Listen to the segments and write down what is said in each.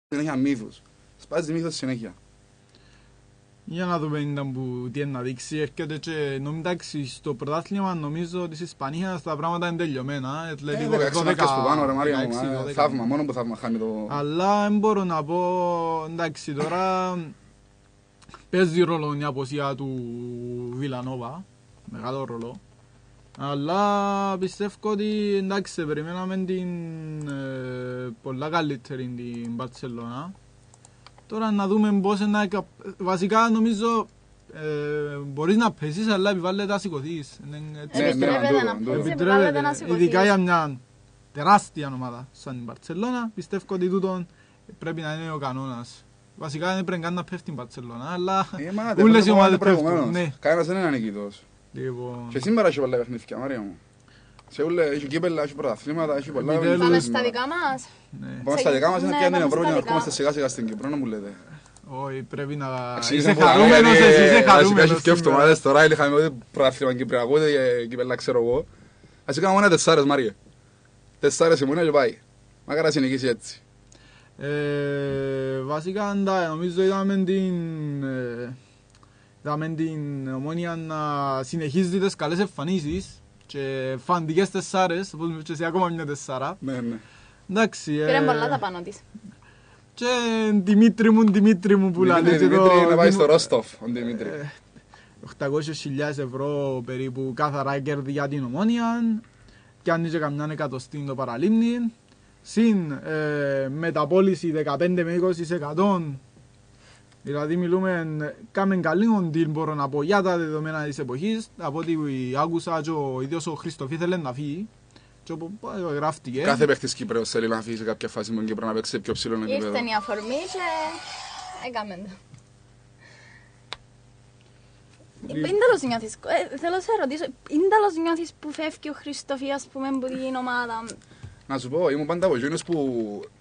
συνέχεια μύθους. Σπάζει μύθος συνέχεια. Για να δούμε τι είναι να δείξει. Έρχεται και εντάξει, στο πρωτάθλημα νομίζω της Ισπανίας τα πράγματα είναι τελειωμένα. 16 μάρκες που πάνω ρε Μάρια μου, θαύμα, μόνο που θαύμα χάνει το... Αλλά δεν μπορώ να πω, εντάξει τώρα παίζει ρόλο η αποσία του Βιλανόβα, μεγάλο ρόλο. Αλλά πιστεύω ότι εντάξει περιμέναμε την πολλά καλύτερη την Μπαρτσελώνα. Τώρα να δούμε πώς να... Βασικά νομίζω μπορείς να πέσεις αλλά επιβάλλεται να σηκωθείς. Επιτρέπεται να πέσεις, επιβάλλεται να σηκωθείς. Ειδικά για μια τεράστια ομάδα σαν την Μπαρτσελώνα πιστεύω ότι τούτον πρέπει να είναι ο κανόνας. Βασικά δεν πρέπει καν να πέφτει η Μπαρτσελώνα, αλλά όλες οι ομάδες πέφτουν. Κανένας δεν είναι ανικητός. Και σήμερα έχει πολλά παιχνίδια, Μάρια μου. Σε όλα έχει κύπελλα, έχει πρωταθλήματα, έχει πολλά... Πάμε στα δικά μας. Πάμε στα δικά μας, είναι πια την Ευρώπη να ερχόμαστε σιγά σιγά στην Κύπρο, να μου λέτε. Όχι, πρέπει να... Είσαι χαρούμενος εσύ, είσαι χαρούμενος. Έχει και εβδομάδες τώρα, είχαμε ότι πρωταθλήμα Κυπριακό και κύπελλα ξέρω εγώ. Ας είχαμε μόνο 4, Μάρια. 4 ήμουνα και πάει. Μακάρι να συνεχίσει έτσι. Βασικά νομίζω είδαμε την Ομόνια να συνεχίζει τις καλές εμφανίσεις και φαντικές 4, όπως μου είπες ακόμα μια 4. Ναι. Εντάξει. Πήραν πολλά τα πάνω της. Και Δημήτρη μου που λαλεί. Δημήτρη να πάει στο Ρόστοφ, ο Δημήτρη. 800.000 ευρώ περίπου καθαρά κέρδη για την Ομόνια και αν είχε καμιά εκατοστή το παραλίμνη. Συν μεταπώληση 15 με 20%. Δηλαδή μιλούμε, κάμεν καλή οντήλ μπορώ να πω για τα δεδομένα της εποχής. Από ό,τι άκουσα και ο ίδιος ο Χριστοφή θέλει να φύγει. Και όπου γράφτηκε. Κάθε παίχτης Κύπρος θέλει να φύγει σε κάποια φάση με τον Κύπρο να παίξει σε πιο ψηλό επίπεδο. Ήρθε η αφορμή και έκαμε το. Θέλω να σε ρωτήσω, είναι τέλος νιώθεις που φεύγει ο Χριστοφή ας πούμε από την ομάδα? Να σου πω, ήμουν πάντα από εκείνους που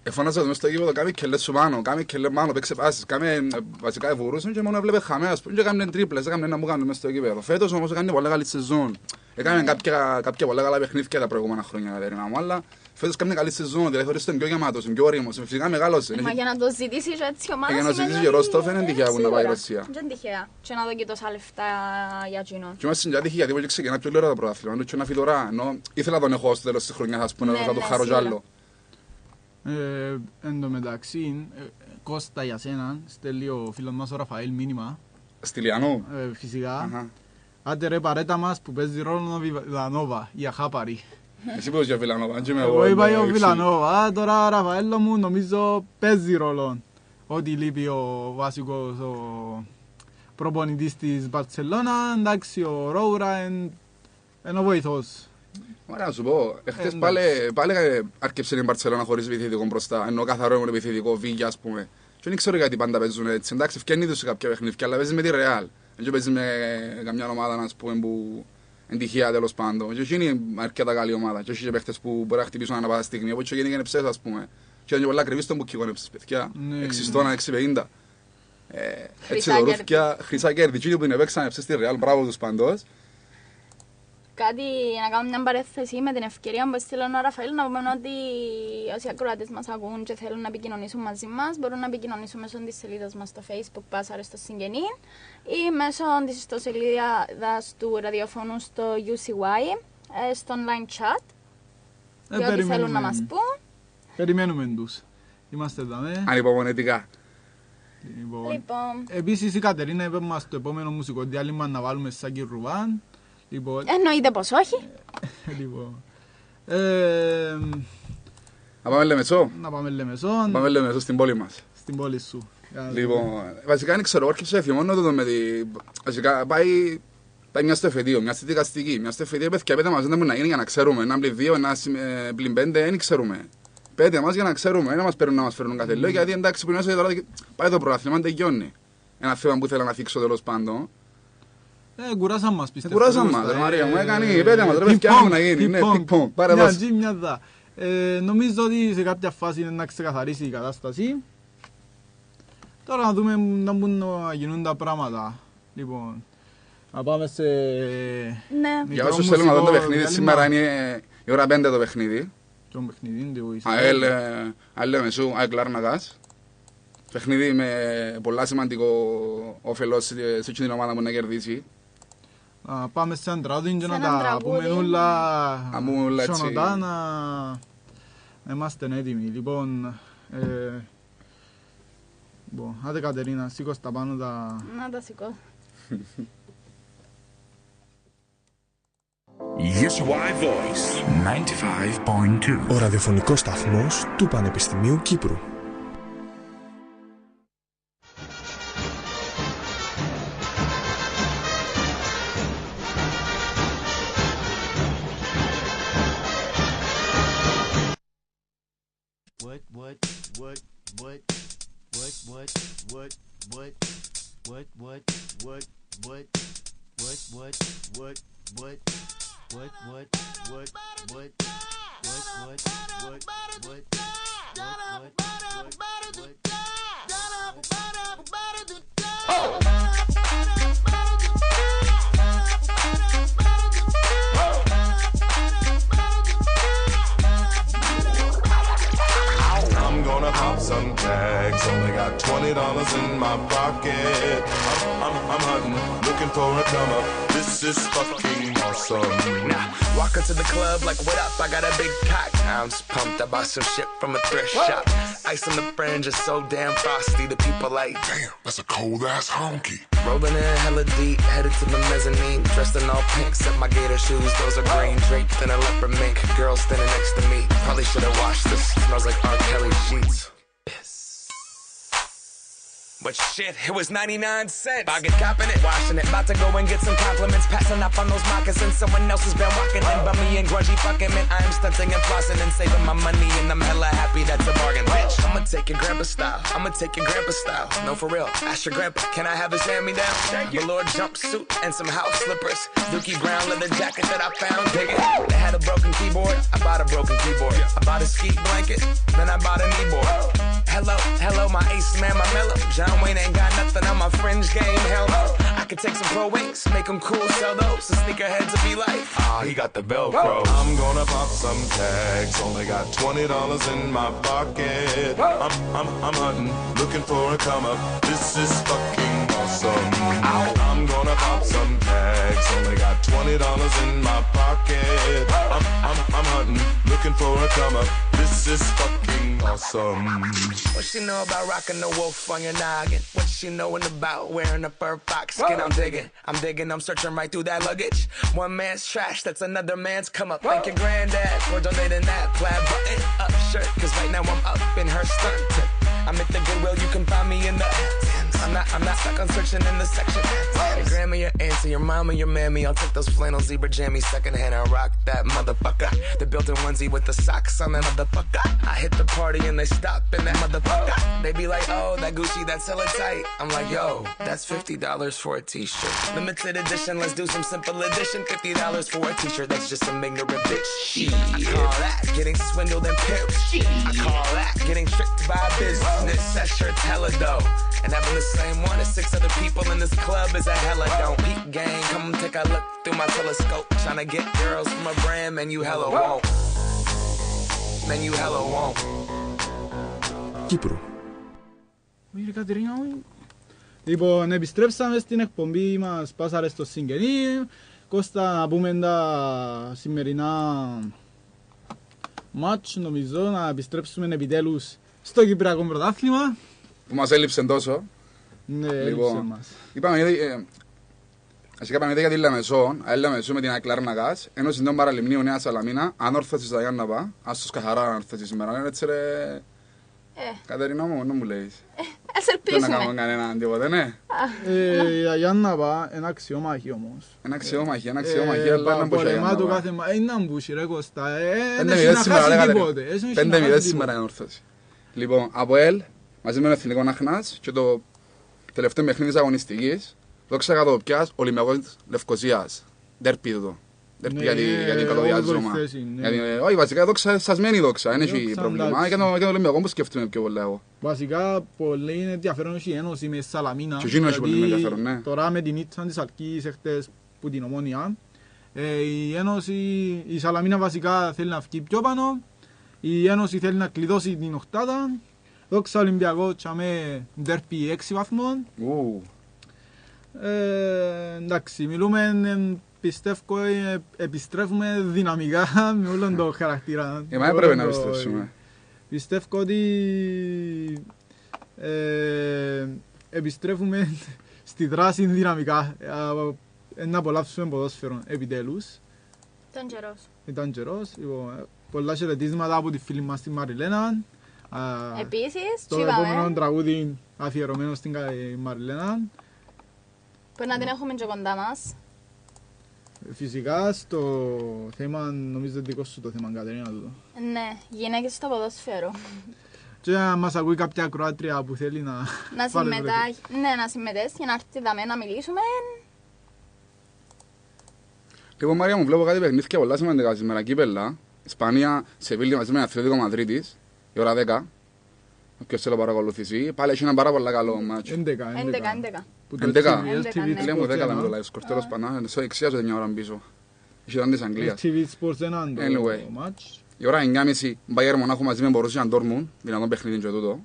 εφώναζα το μέσα στο γήπεδο, κάμε και λες σου πάνω, κάμε και λες πάνω, παίξε πάσεις, κάμε βασικά ευουρούσαν και μόνο έβλεπε χαμέ, ας πούμε, και έκαμε τρίπλες, έκαμε ένα μου κάνουν μέσα στο γήπεδο. Φέτος όμως έκανε πολλά καλή σεζόν. Έκαμε κάποια πολλά καλά παιχνίδια τα προηγούμενα χρόνια, Κατερίνα μου, αλλά φέτος έκανε καλή σεζόν, δηλαδή θεωρείς τον πιο γεμάτος, τον πιο όριμος, φυσικά μεγάλωσε. Μα για να το ζητήσεις έτσι ομάδα για να ζητήσεις και Ρόστοφ είναι τυχαία που να πάει η Ρωσία. Δεν τυχαία και να δω και τόσα λεφτά για εκείνον. Και είμαστε στην τυχαία γιατί ξεκινά πιο λίγο το πρωτάθλημα, και να φύγει τώρα, ενώ ήθελα τον έχω στο τέλος της χρονιάς, ας πούμε, θα το χαρώ κι άλλο. Εν τω μεταξύ, Κώστα για σένα, στέλνει ο φίλος μας ο Ραφαήλ μήνυμα. Στυλιανό. Φυσικά. Άντε ρε παρέτα μας που παίζει ρόλο ο Βιλανόβα, η Αχάπαρη. Εσύ είπες για Βιλανόβα, εγώ είπα για Βιλανόβα, τώρα Ραφαέλο μου νομίζω παίζει ρόλο. Ότι λείπει ο βασικός προπονητής της Μπαρτσελώνα, εντάξει ο Ρόουρα είναι ο βοηθός. Ωραία να σου πω, εχθές πάλι άρκεψε η Μπαρτσελώνα χωρίς επιθετικό μπροστά, ενώ καθαρό ήμουν επιθετικό, Βίγια ας πούμε. Και δεν ξέρω γιατί πάντα παίζουν έτσι, εντάξει ευκαινεί τους σε κάποια παιχνίδια, αλλά παίζεις με τη Ρεάλ. Δεν παίζεις με καμιά ομάδα ας πούμε που είναι τυχαία τέλος πάντων. Και εκεί είναι αρκετά καλή ομάδα και έχει και παίχτες που μπορεί να χτυπήσουν ανά πάσα στιγμή, όπως και είναι ψες ας πούμε. Και είναι πολλά ακριβή στον που κυκόνεψες παιδιά, 6 στόνα, 6,50. Έτσι το ρούφκια, χρυσά κέρδη, και που είναι παίξανε ψες στη Ρεάλ, μπράβο τους παντός. Κάτι να κάνω μια παρέθεση με την ευκαιρία που έστειλε ο Ραφαήλ να πούμε ότι όσοι ακροατές μας ακούν και θέλουν να επικοινωνήσουν μαζί μας μπορούν να επικοινωνήσουν μέσω της σελίδας μας στο Facebook Πάσαρε στο Συγγενή ή μέσω της ιστοσελίδας του ραδιοφώνου στο UCY, στο online chat για ό,τι θέλουν να μας πούν. Περιμένουμε τους. Είμαστε εδώ, ανυπομονετικά. Λοιπόν. Επίσης η Κατερίνα είπε μας το επόμενο μουσικό διάλειμμα να βάλουμε Σάκη Ρουβάν. Εννοείται πως όχι. Να πάμε Λεμεσό. Να πάμε Λεμεσό. Να πάμε Λεμεσό στην πόλη μας. Στην πόλη σου. Λοιπόν, βασικά δεν ξέρω, έρχεψε εφημώνω το με τη... Βασικά πάει μια στο εφετείο, μια στη δικαστική. Μια στο εφετείο πέθηκε πέτε μας δεν μπορεί να γίνει για να ξέρουμε. Ένα πλην 2, ένα πλην 5, δεν ξέρουμε. Πέτε μας για να ξέρουμε, να μας φέρουν κάθε λόγο. Γιατί εντάξει που είναι τώρα πάει το πρωτάθλημα, τελειώνει. Ένα θέμα που ήθελα να θίξω τέλος πάντων. Κουράσαν μας πιστεύω. Κουράσαν μας, Μαρία μου, έκανε πέτε μας, ρε παιδιά μου να γίνει, ναι, πινκ-πονγκ, πάρε δώσ'. Μια δα. Νομίζω ότι σε κάποια φάση είναι να ξεκαθαρίσει η κατάσταση. Τώρα να δούμε να μπουν να γίνουν τα πράγματα. Λοιπόν, να πάμε σε... Ναι. Για όσους θέλουν να δουν το παιχνίδι, σήμερα είναι η ώρα 5 το παιχνίδι. Το παιχνίδι είναι το ΑΕΛ Λεμεσού, ΑΕΚ Λάρνακας. Παιχνίδι με πολλά σημαντικό όφελος σε εκείνη την ομάδα μου να κερδίσει. Πάμε σε αντράδιν και Σε να έναν τα τραγούδι. πούμε όλα Να πούμε όλα έτσι. σιωνοτά να είμαστε έτοιμοι. Λοιπόν, άντε Κατερίνα, σήκω στα πάνω τα... Να τα σηκώ. USY Voice 95.2. Ο ραδιοφωνικός σταθμός του Πανεπιστημίου Κύπρου. I'm gonna pop some tags. Only got $20 in my pocket. I'm hunting, looking for a come up. This is fucking awesome. Nah, walk up to the club like, what up? I got a big cock. I'm just pumped. I bought some shit from a thrift shop. Ice on the fringe is so damn frosty. The people like, Damn, that's a cold ass honky. rolling in hella deep, headed to the mezzanine. Dressed in all pink, set my gator shoes. Those are green, draped in a leopard mink. Girl standing next to me. Probably should have washed this. Smells like R. Kelly sheets. But shit, it was 99 cents. I get copping it, washing it. About to go and get some compliments. Passing up on those moccasins. Someone else has been walking in. Bummy and grungy fucking man. I am stunting and flossing and saving my money. And I'm hella happy that's a bargain. Bitch, I'ma take your grandpa style. I'ma take your grandpa style. No, for real. Ask your grandpa, can I have his hand me down? Velour jumpsuit and some house slippers. Dookie brown leather jacket that I found. Dig it. They had a broken keyboard. I bought a broken keyboard. I bought a ski blanket. Then I bought a kneeboard. Hello, hello, my ace man, my mellow. John Wayne ain't got nothing on my fringe game, hell no. I could take some pro wings, make them cool, sell those. The sneakerheads will be like, Ah, he got the Velcro. I'm gonna pop some tags. Only got $20 in my pocket. I'm hunting, looking for a come up. This is fucking awesome. I'm gonna pop some tags. Only got $20 in my pocket. I'm hunting, looking for a come up. This is fucking awesome. what she know about rocking the wolf on your noggin? What she knowin' about wearing a fur fox skin? I'm digging, I'm searching right through that luggage. One man's trash, that's another man's come up. Thank your granddad for donating that plaid button up shirt. Cause right now I'm up in her skirt. I'm at the Goodwill, you can find me in the I'm not stuck on searching in the section. Your grandma, your auntie, your mama, your mammy. I'll take those flannel zebra jammies secondhand and rock that motherfucker. The built-in onesie with the socks on that motherfucker. I hit the party and they stop in that motherfucker. They be like, oh, that Gucci, that's hella tight. I'm like, yo, that's $50 for a t-shirt. Limited edition, let's do some simple edition. $50 for a t-shirt, that's just some ignorant bitch shit. I call that getting swindled and pimped. I call that getting tricked by business. That shirt's hella dope. And having the same one as 6 other people in this club is a hella don't. Peep gang, come take a look through my telescope. Tryna get girls from a brand, man, you hella won't. Man, you hella won't. Κύπρου. Κύριε Κατερίνα μου. Λοιπόν, επιστρέψαμε στην εκπομπή μας Πάσαρες στο Συγγενή. Κώστα, να πούμε τα σημερινά μάτς, νομίζω, να επιστρέψουμε επιτέλους στο Κυπριακό Πρωτάθλημα. Που μας έλειψε τόσο. Ναι, έλειψε μας. Είπαμε Αρχικά πάμε για τη Λεμεσό, η Λεμεσό με την Ακλάρνακας, ενώ στην τον Παραλιμνίου Νέα Σαλαμίνα, ανόρθωσης θα να πάει, άσως καθαρά ανόρθωσης σήμερα, είναι έτσι ρε... Κατερίνα μου, να μου λέεις. Ας Δεν να ελπίσουμε. κάνουμε κανέναν τίποτε, ναι. Η Αγιάννα πά, ένα αξιόμαχη όμως. Ένα αξιόμαχη, αλλά να μπούσει πολεμά το Αγιάννα. κάθε μάχη, είναι να μπούσει ρε Κώστα, δεν 5-0 έχει να σήμερα, ρε χάσει Κατερίνα. τίποτε. 5-0 σήμερα η ανόρθωση. Λοιπόν, από ΕΛ, μαζί με τον Εθνικό Αχνάς και το τελευταίο παιχνίδι της αγωνιστικής, δόξα κατοπιάς, Ολυμπιακός Λευκοσίας. Ντέρπι εδώ. Ντέρπι για την καλωδιάζωμα. Όχι, βασικά δόξα, σας μένει δόξα, δεν έχει πρόβλημα. Και το Ολυμπιακό που σκέφτομαι πιο πολλά εγώ. Βασικά, πολύ είναι ενδιαφέρον η ένωση με Σαλαμίνα. Και εκείνο έχει πολύ ενδιαφέρον, ναι. Τώρα με την ήττα της Αλκής εχθές που την Ομόνια, η ένωση, η Σαλαμίνα βασικά θέλει να βγει πιο πάνω, η ένωση θέλει να κλειδώσει την οκτάδα, Δόξα Ολυμπιακό, τσάμε ντέρπι 6 βαθμών. Εντάξει, μιλούμε, πιστεύω, επιστρέφουμε δυναμικά με όλον το χαρακτήρα. Εμάς έπρεπε να επιστρέψουμε. Πιστεύω ότι επιστρέφουμε στη δράση δυναμικά. Να απολαύσουμε ποδόσφαιρο επιτέλους. Ήταν καιρός. Πολλά χαιρετίσματα από τη φίλη μας τη Μαριλένα. Επίσης, το επόμενο τραγούδι αφιερωμένο στην Μαριλένα. Που να την έχουμε και κοντά μας. Φυσικά στο θέμα, νομίζω δικό σου το θέμα, Κατερίνα. Ναι, γυναίκες στο ποδόσφαιρο. Και αν μας ακούει κάποια Κροάτρια που θέλει να συμμετάσχει, ναι, να συμμετέσχει, να έρθει δαμέ να μιλήσουμε. Λοιπόν, Μαρία μου, βλέπω κάτι παιχνίδια πολλά σημαντικά σήμερα. Κύπελλα, Ισπανία, Σεβίλη μαζί με Αθλητικό Μαδρίτης, η ώρα 10. Όποιος θέλω παρακολουθήσει. Πάλι έχει ένα πάρα πολύ καλό μάτσο. 11. Λέμε 10 με το live score, τέλος πάντων. Εξιάζονται μια ώρα πίσω. Είχε ήταν της Αγγλίας. Anyway, η ώρα 9.30 Μπαγέρ Μονάχου μαζί με Μπορούσια Ντόρμουν, δυνατόν παιχνίδι και τούτο.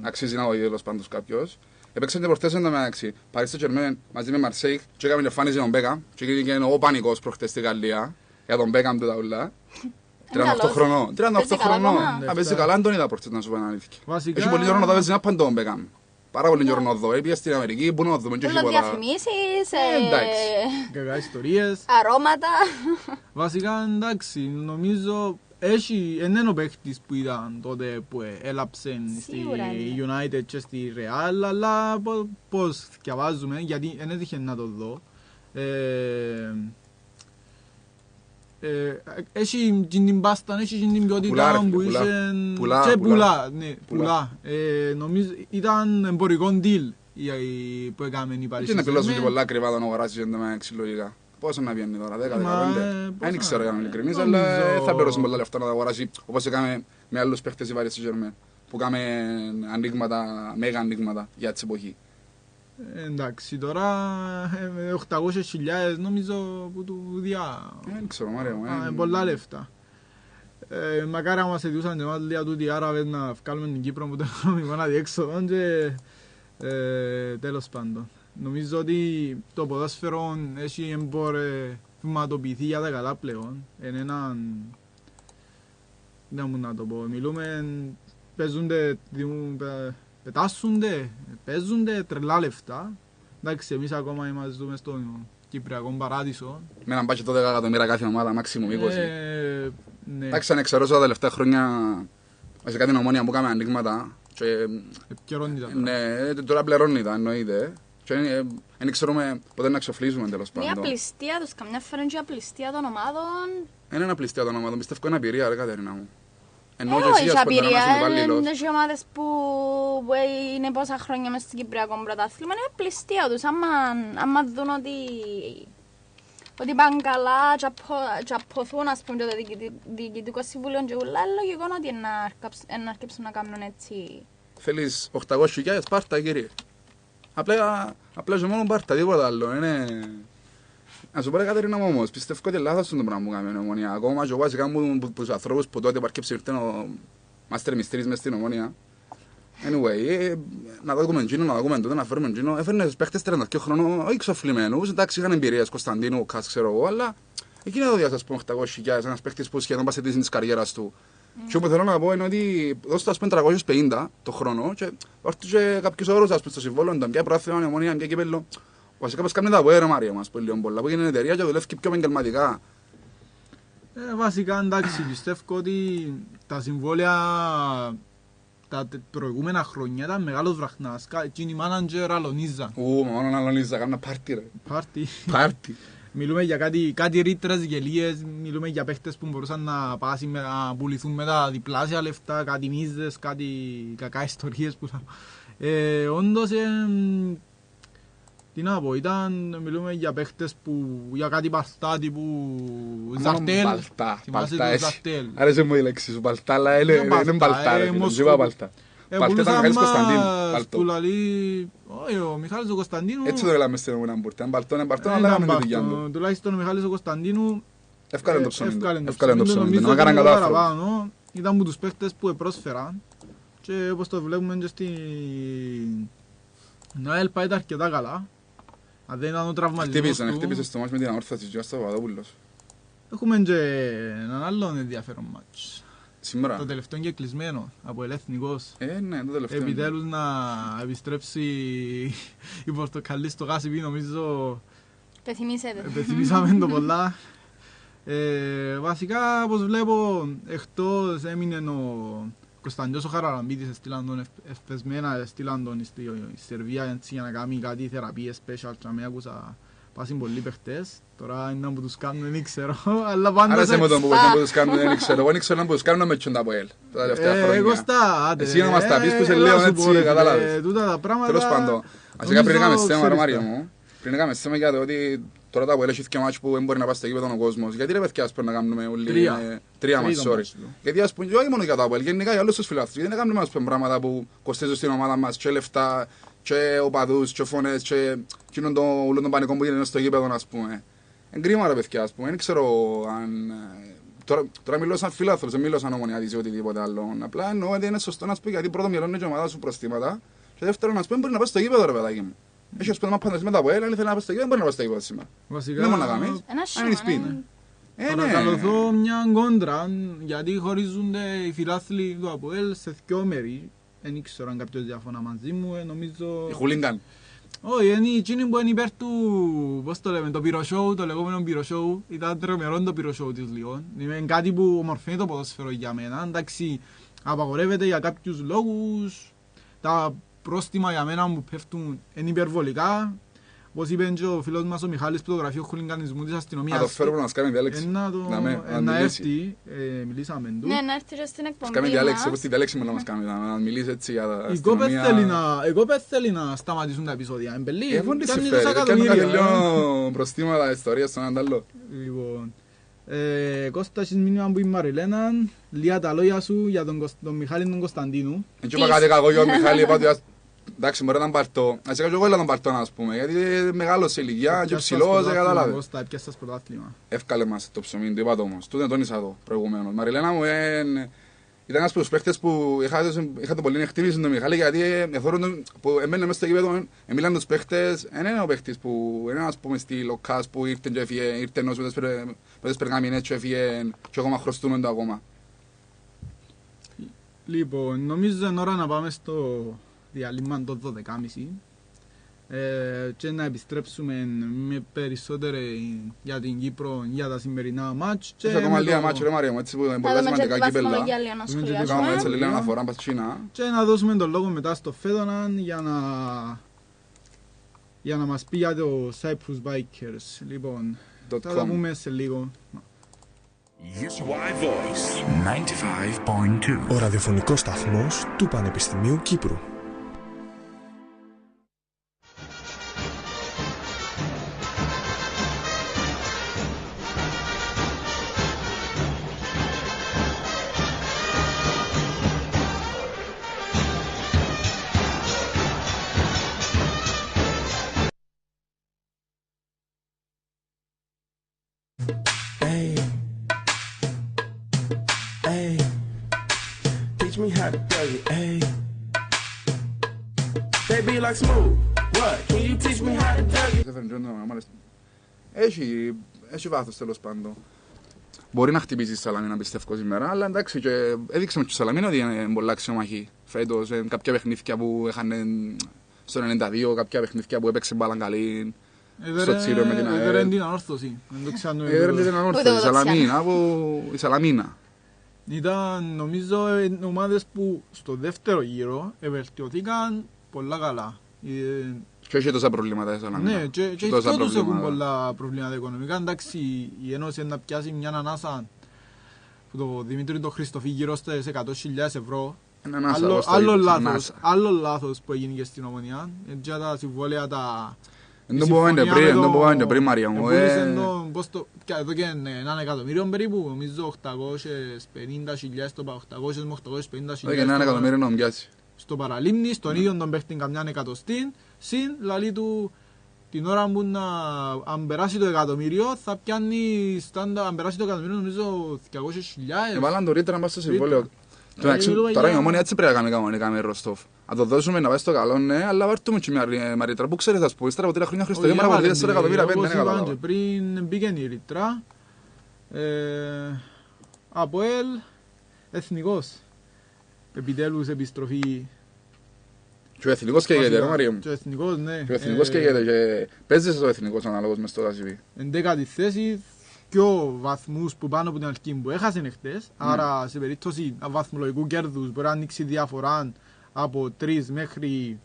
Αξίζει να δει τέλος πάντων κάποιος. Έπαιξαν και προχτές εν τω μεταξύ. Παρί Σεν-Ζερμέν μαζί με Μαρσέικ και έκαμε εμφάνιση τον Μπέκαμ και έγινε ο πανικός προχτές στη Γαλλία για τον Μπέκαμ του τα ούλα. 38 χρονών. 38 χρονών. Αν παίζει καλά, αν τον είδα προχτές να σου πω ένα αλήθεια. Έχει πολύ καιρό να το παίζει να πάνε τον Μπέκαμ. Πάρα πολύ καιρό να δω. Πήγε στην Αμερική, πού να δούμε και όχι πολλά. Διαφημίσεις, κακά ιστορίες, αρώματα. Βασικά εντάξει, νομίζω είναι ο παίκτης που ήταν τότε που έλαψε στη United και στη Real, αλλά πώς διαβάζουμε, γιατί δεν έτυχε να το δω. Έχει την πάστα, έχει την ποιότητα που είχε και πουλά. Νομίζω ήταν εμπορικό deal που έκαμε η Παρίσι. Είναι πιλώσουν και πολλά κρυβά να αγοράσεις για να εξυλογικά. Πόσο να βγαίνει τώρα, 10-15. Δεν ξέρω για να ειλικρινείς, αλλά θα πληρώσουν πολλά λεφτά να τα αγοράσει όπως έκαμε με άλλους παίχτες η Παρίσι Σεν-Ζερμέν που έκαμε ανοίγματα, μέγα ανοίγματα για την εποχή. Εντάξει, τώρα 800.000 νομίζω που του διά. Δεν ξέρω, Μάρια μου. Πολλά λεφτά. Μακάρι να μας αιτούσαν και εμάς λίγα τούτοι Άραβες να βγάλουμε την Κύπρο που το έχουμε ένα διέξοδο και τέλος πάντων. Νομίζω ότι το ποδόσφαιρο έχει εμπορευματοποιηθεί για τα καλά πλέον. Είναι έναν... Δεν μου να το πω. Μιλούμε, παίζονται... Πετάσσονται, παίζονται τρελά λεφτά. Εντάξει, εμείς ακόμα είμαστε στον Κυπριακό παράδεισο. Με έναν μπάτσο 12 εκατομμύρια κάθε ομάδα, μάξιμουμ 20. Εντάξει, αν εξαιρώσω τα τελευταία χρόνια, βασικά την Ομόνια που έκαμε ανοίγματα. Επικαιρώνει τα. Ναι, τώρα πληρώνει τα, εννοείται. Δεν ξέρουμε ποτέ να εξοφλήσουμε τέλος πάντων. Μια πληστία τους, καμιά φορά είναι απληστία των ομάδων. Είναι ένα πληστία των ομάδων, πιστεύω είναι απειρία, ρε Κατερίνα μου. Όχι, απειρία, είναι και ομάδες που είναι πόσα χρόνια μες στο Κυπριακό πρωτάθλημα, είναι πληστία τους. Άμα δουν ότι πάνε καλά και αποθούν, ας πούμε, το Διοικητικό Συμβούλιο και ούλα, λογικό ότι να αρκέψουν να κάνουν έτσι. Θέλεις 800.000 πάρτα, κύριε. Απλά και μόνο πάρτα, τίποτα άλλο. Να σου πω, Κατερίνα μου όμως, πιστεύω ότι λάθος είναι το πράγμα που κάνουμε η Ομόνια. Ακόμα και εγώ βασικά μου τους ανθρώπους που τότε παρκέψε ήρθε ο Μάστερ Μυστήρης μες στην Ομόνια. Anyway, να δούμε εκείνο, να δούμε τότε, να φέρουμε εκείνο. Έφερνε τους παίχτες 32 χρόνων, όχι ξοφλημένους, εντάξει είχαν εμπειρίες, Κωνσταντίνου, Κάς, ξέρω εγώ, αλλά εκείνο το διάσταση που 800.000, ένας παίχτης που σχεδόν πας αιτήσει της καριέρας του. Και όπου θέλω να πω είναι ότι δώστε ας πούμε 350 το χρόνο και όρθισε κάποιους όρους ας πούμε στο συμβόλαιο, ήταν πια πρόθυμα, η Ομόνια, πια κύπελλο. Βασικά πες κάνει τα πόδια, Μάρια μας, πολύ πολλά, που είναι εταιρεία και δουλεύει πιο επαγγελματικά. Βασικά, εντάξει, πιστεύω ότι τα συμβόλαια τα προηγούμενα χρόνια ήταν μεγάλος βραχνάς. Εκείνη η μάναντζερ αλωνίζα. Μόνον αλωνίζα, κάνα πάρτι ρε. Πάρτι. Μιλούμε για κάτι ρήτρες γελίες, μιλούμε για παίχτες που μπορούσαν να πουληθούν με τα διπλάσια λεφτά, κάτι μίζες, κάτι κακά ιστορίες που θα... Όντως, τι να πω, μιλούμε για παίχτες που, για κάτι μπαλτά τύπου Ζαρτέλ. Μπαλτά, άρεσε μου η λέξη σου, μπαλτά, αλλά είναι μπαλτά ρε, δεν είπα μπαλτά. Μπαλτά ήταν Μιχάλης Κωνσταντίνου, μπαλτό. Όχι, ο Μιχάλης ο Κωνσταντίνου... Έτσι το λέγαμε στην Ομόνια Μπούρτη, αν μπαλτό είναι μπαλτό, αλλά λέγαμε την δικιά του. Τουλάχιστον ο Μιχάλης ο Κωνσταντίνου... Ευκάλεν το ψωμί του, να κάναν καλά άνθρωπο. Ήταν από τους παίχτες που πρόσφεραν Και όπως το βλέπουμε και στην ΑΕΛ πάει τα αρκετά καλά. Αν δεν ήταν ο τραυματισμός του. Χτύπησε στο μάτς με την Ανόρθωση και στο Παπαδόπουλος. Έχουμε και έναν άλλον ενδιαφέρον μάτς. Σήμερα. Το τελευταίο και κλεισμένο από Εθνικός. Ναι, το τελευταίο. Επιτέλους να επιστρέψει η Πορτοκαλί στο Γάσιπι, νομίζω πεθυμίσαμε το πολλά. Βασικά, όπως βλέπω, εκτός έμεινε ο Κωνσταντιός ο Χαραλαμπίτης, έστειλαν τον ευπεσμένα, έστειλαν τον στη Σερβία για να κάνει κάτι θεραπείες special και με άκουσα πάσουν πολλοί παίχτες. Τώρα είναι να που τους κάνουν, δεν ξέρω, αλλά πάντως... Άρεσε μου τον που τους κάνουν, δεν ξέρω. Εγώ δεν ξέρω να που τους κάνουν να μετσούν τα ΑΠΟΕΛ τα τελευταία χρόνια. Εγώ στα, άντε. Εσύ να μας τα πεις που σε λέω έτσι, κατάλαβες. Τούτα τα πράγματα... Τέλος πάντων, αρχικά πριν έκαμε θέμα, ρε Μάριο μου, πριν έκαμε θέμα για το ότι τώρα τα ΑΠΟΕΛ έχει και μάτσο που δεν μπορεί να πάει στο γήπεδο ο κόσμος. Γιατί ρε παιδιά, ας πρέπει να κάνουμε όλοι... Τρία μάτσο, sorry. Γιατί ας πούμε, όχι μόνο για τα ΑΠΟΕΛ, γενικά για όλους τους φιλάθλους. Γιατί δεν κάνουμε πράγματα που κοστίζουν στην ομάδα μας και λεφτά και οπαδούς και φωνές και όλο τον πανικό που γίνεται στο γήπεδο, ας πούμε. Εγκρίμα ρε παιδιά, ας πούμε, δεν ξέρω αν... Τώρα μιλώ σαν φιλάθλος, δεν μιλώ σαν ομονιάτης ή οτιδήποτε άλλο. Απλά εννοώ ότι είναι σωστό να σου πει γιατί πρώτο μειώνει και η ομάδα σου προστήματα και δεύτερον να σου πει μπορεί να πας στο γήπεδο ρε παιδάκι μου. Έχει ας πούμε παντές μετά από έλα, αν θέλει να πας στο γήπεδο, μπορεί να πας στο γήπεδο σήμερα. Βασικά... Δεν μόνο να κάνεις, αν είναι σπίτι. Παρακαλωθώ μια κόντρα, γιατί χωρίζονται οι φιλάθλοι του ΑΠΟΕΛ σε δυο μέρη. Δεν ξέρω αν κάποιος διαφωνά μαζί μου, νομίζω... Οι χουλίγκαν. Όχι, είναι εκείνοι που είναι υπέρ του, πώς το λέμε, το πυροσόου, το λεγόμενο πυροσόου. Ήταν τρομερό το πυροσόου της Λιόν. Είναι κάτι που ομορφαίνει το ποδόσφαιρο για μένα. Εντάξει, απαγορεύεται για κάποιους λόγους. Τα πρόστιμα για μένα που πέφτουν είναι υπερβολικά. Όπως είπε και ο φίλος μας ο Μιχάλης που το γραφείο χουλιγκανισμού της αστυνομίας. Να το φέρουμε να μας κάνει διάλεξη. Να έρθει, μιλήσαμε του. Ναι, να έρθει και στην εκπομπή μας. Κάνει διάλεξη, όπως τη διάλεξη μου να μας κάνει, να μιλήσει έτσι για τα αστυνομία. Εγώ πες θέλει να σταματήσουν τα επεισόδια, εμπελή. Έχουν τις συμφέρει, κάνουν κάτι λίγο προστήματα ιστορίας στον αντάλλο. Λοιπόν, Κώστα, έχεις μήνυμα που η Μαριλένα, λία τα λόγια σου για τον Μιχάλη τον Κωνσταντίνου. Έτσι είπα κάτι κακό για τον Μιχάλη, είπα ότι εντάξει, μπορεί να τον πάρτω. Ας έκανα και εγώ έλα τον πάρτω, ας πούμε, γιατί μεγάλος σε ηλικία και ψηλός, δεν κατάλαβε. Κώστα, έπιασες πρωτάθλημα. Εύκαλε μας το ψωμί, το είπα το όμως. Τούτο τόνισα εδώ προηγουμένως. Μαριλένα μου ήταν ένας από τους παίχτες που είχατε πολύ εκτίμηση τον Μιχάλη, γιατί που εμένε μέσα στο γήπεδο, εμίλαν τους παίχτες, δεν είναι ο παίχτης που είναι ας πούμε στη Λοκάς που ήρθε και έφυγε, ήρθε ενός με τις περγαμινές και έφυγε και ακόμα χρωστούμε το ακόμα. Λοιπόν, νομίζω είναι ώρα να πάμε στο διαλύμα το 12.30 και να επιστρέψουμε με περισσότερη για την Κύπρο για τα σημερινά μάτς. Έχει ακόμα λίγα μάτς ρε Μαρία μου, έτσι που είναι πολλά σημαντικά κύπελλα. Κάνουμε έτσι λίγα αναφορά πας Κίνα. Και να δώσουμε τον λόγο μετά στο Φέδωναν για να μας πει για το Cyprus Bikers. Λοιπόν, θα τα πούμε σε λίγο. UCY Voice 95.2. Ο ραδιοφωνικός σταθμός του Πανεπιστημίου Κύπρου. Έχει βάθος τέλος πάντων. Μπορεί να χτυπήσει η Σαλαμίνα πιστεύω σήμερα, αλλά εντάξει και έδειξε με τη Σαλαμίνα ότι είναι πολλά αξιομαχή. Φέτος κάποια παιχνίδια που είχαν στο 92, κάποια παιχνίδια που έπαιξε μπάλαν καλή. Στο Τσίρο με την ΑΕΛ. Έδερεν την ανόρθωση. Έδερεν την ανόρθωση, η Σαλαμίνα. Ήταν νομίζω ομάδες που στο δεύτερο γύρο ευελτιωθήκαν πολλά καλά. Και έχει τόσα προβλήματα η Σαλαμίνα. Ναι, και οι τους έχουν πολλά προβλήματα οικονομικά. Εντάξει, η Ένωση να πιάσει μια ανάσα που το Δημήτρη το Χριστοφή γύρω στις 100.000 ευρώ. Άλλο λάθος που έγινε και στην Ομονία. Έτσι τα συμβόλαια τα... Δεν το πω πριν Μαρία μου. Εδώ και 1 εκατομμύριο περίπου, νομίζω 850.000 το 800 με 850.000. Όχι, 1 εκατομμύριο να μοιάζει. Στο Παραλίμνη, στον ίδιο τον παίχτη καμιά εκατοστή, συν λαλί του την ώρα που αν περάσει το εκατομμύριο θα πιάνει στάντα, αν περάσει το εκατομμύριο νομίζω 200.000. Εβάλαν το ρίτρα μας στο συμβόλαιο. Τώρα η Ομόνια έτσι πρέπει να κάνει κανονικά με Ροστόφ. Αν το δώσουμε να πάει στο καλό, ναι, αλλά βάρτουμε και μια Μαρίτρα. Πού ξέρεις, ας πούμε, ύστερα από 3 χρόνια Χριστουγέννα από 4 εκατομμύρια πέντε, όπως είναι είπαν και καλά. πριν μπήκαν η Ρήτρα. ΑΠΟΕΛ, Εθνικός. Επιτέλους επιστροφή. Και ο Εθνικός καίγεται, ρε Μαρία μου. Και ο Εθνικός, ναι. Και ο Εθνικός καίγεται και παίζεις ο Εθνικός αναλόγως μες στο ΚΑΣΥΒ. 11η θέση, 2 βαθμούς που πάνω από την αρχή που έχασαν εχθές. Άρα σε περίπτωση βαθμολογικού κέρδους μπορεί να ανοίξει διαφορά από 3 μέχρι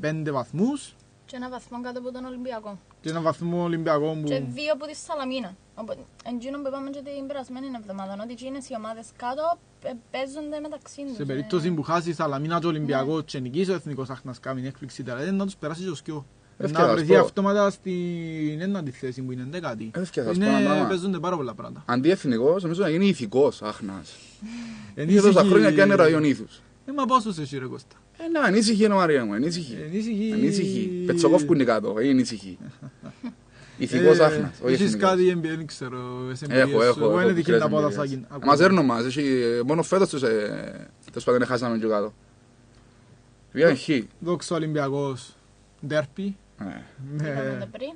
5 βαθμούς. Και ένα βαθμό κάτω από τον Ολυμπιακό. Και ένα βαθμό Ολυμπιακό που... Και 2 από τη Σαλαμίνα. Εντζήνω που είπαμε και την περασμένη εβδομάδα, ότι εκείνες οι ομάδες κάτω παίζονται μεταξύ τους. Σε περίπτωση που χάσει η Σαλαμίνα και ο Ολυμπιακό και νικήσει ο Εθνικός Αχνάς κάνει έκπληξη δηλαδή να τους περάσει και ο σκιό. Να βρεθεί αυτόματα στην ένατη θέση που είναι 11η. Παίζονται πάρα πολλά πράγματα. Αντί Εθνικός, νομίζω να γίνει ηθικός Αχνάς. Είχε τόσα χρόνια και είναι ραϊόν ήθους. Μα πόσους εσύ ρε Κώστα. Ναι, ανήσυχη είναι Μαρία μου, ανήσυχη. Πετσοκόφκου είναι κάτω, είναι ήσυχη. Ηθικός Άχνας, όχι Έχεις εθνικός. κάτι NBA, δεν ξέρω, Έχω. εγώ είναι δική να πω τα σάκιν. Μας έρνω μας, μόνο φέτος τους τέλος πάντων χάσαμε και κάτω. Βγαίνουν χ. Δόξα Ολυμπιακός, ντέρπι. Είπαμε πριν.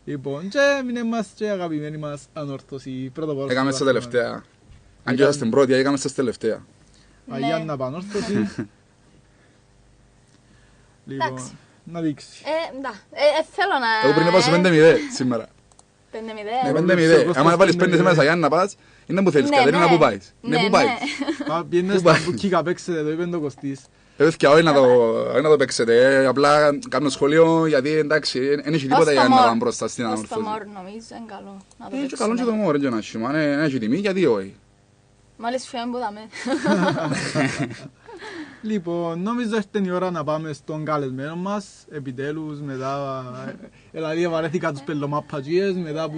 Λοιπόν, και έμεινε μας και αγαπημένοι μας ανόρθωση. Έκαμε στα τελευταία. Αν και ήσασταν πρώτη, έκαμε στα τελευταία. Αγιάννα πανόρθωση. Λοιπόν, να δείξει. Θέλω να... Εγώ πριν έπασα 5-0 σήμερα. 5-0. Ναι, 5-0. Άμα βάλεις 5 σήμερα στα Γιάννα πας, είναι που θέλεις, Κατερίνα, να πού πάεις. Ναι, πού πάεις. Πιένες στα μπουκίκα, παίξετε, το είπεν το Κωστής. Παιδιά, όχι να το παίξετε, απλά κάνω σχολείο, γιατί εντάξει, δεν έχει τίποτα για να πάμε μπροστά στην ανόρθωση. Ως το μόρ νομίζω είναι καλό να το Είναι παίξουμε. καλό και το μόρ, δεν έχει, αν έχει τιμή, γιατί όχι. Μόλις φύγαμε που δάμε. Λοιπόν, νομίζω έρθει η ώρα να πάμε στον καλεσμένο μας. Επιτέλους, μετά... Δηλαδή, βαρέθηκα τους πελομαπατζίες, μετά από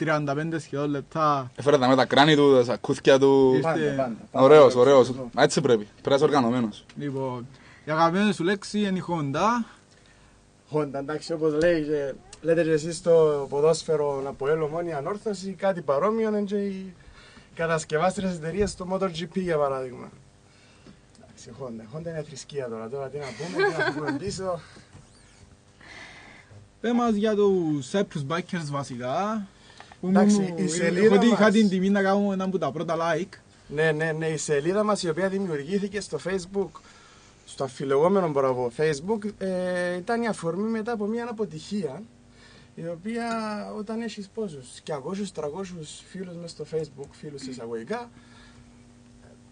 35 σχεδόν λεπτά. Έφερε τα με τα κράνη του, τα σακούθκια του. Ωραίος, ωραίος. Έτσι πρέπει, πρέπει να είσαι οργανωμένος. Λοιπόν, η αγαπημένη σου λέξη είναι η Honda. Honda, εντάξει, όπως λέτε και εσείς στο ποδόσφαιρο ΑΠΟΕΛ Ομόνια Ανόρθωση, κάτι παρόμοιο είναι και οι κατασκευάστρες εταιρείες στο MotoGP για παράδειγμα. Εντάξει, Honda είναι θρησκεία τώρα τι να πούμε πίσω. Πες μας για τους Cyprus Bikers βασικά. Εντάξει, η σελίδα μας... Είχα την τιμή να κάνουμε ένα από τα πρώτα like. Ναι, η σελίδα μας η οποία δημιουργήθηκε στο Facebook, στο αφιλεγόμενο μπράβο Facebook, ήταν η αφορμή μετά από μια αποτυχία, η οποία όταν έχεις πόσους, 200-300 φίλους μες στο Facebook, φίλους εισαγωγικά,